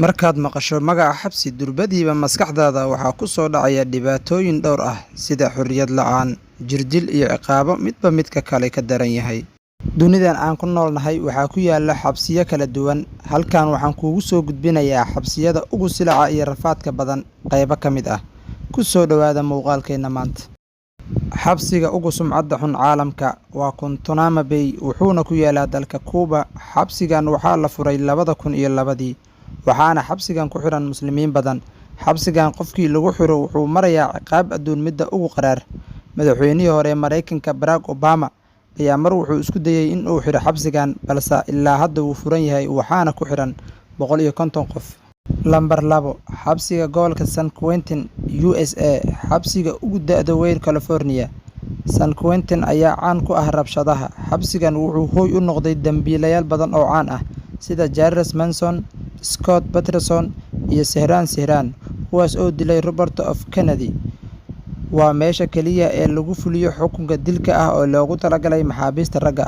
Markaad maqasho magaca xabsi durbadiiba maskaxdaada waxaa ku soo dhacaya dhibaatooyin dhowr ah sida xorriyad la'aan, jirdil iyo ciqaabo midba midka kale ka daran yahay. Dunidan aan ku noolnahay waxaa ku yaala xabsiyo kala duwan. Halkan waxaan kuugu soo gudbinayaa xabsiyada ugu silaca iyo rafaadka badan qaybo ka mid ah. Ku soo dhowaada muuqaalkeena maanta. Xabsiga ugu sumcadda xun caalamka waa Guantanamo Bay wuxuuna ku yaalaa dalka Kuuba. Xabsigan waxaa la furay 2002 waxaana xabsigan ku xiran muslimiin badan. Xabsigan qofkii lagu xiro wuxuu marayaa ciqaab adduun midda ugu qaraar. Madaxweynihii hore ee Mareykanka Barack Obama ayaa mar wuxuu isku dayay in uu xiro xabsigan balse ilaa hadda wuu furan yahay waxaana ku xiran 150 qof. Lambar 2 xabsiga gobolka San Quentin USA. Xabsiga ugu da'da weyn California. San Quentin ayaa caan ku ah rabshadaha. Xabsigan wuxuu hooy u noqday dambiilayaal badan oo caan ah sida Charles Manson, Scott Patterson iyo Sirhan kuwaas oo dilay Robert F. Kennedy. Waa meesha kaliya ee lagu fuliyo xukunka dilka ah oo loogu talagalay maxaabiista ragga.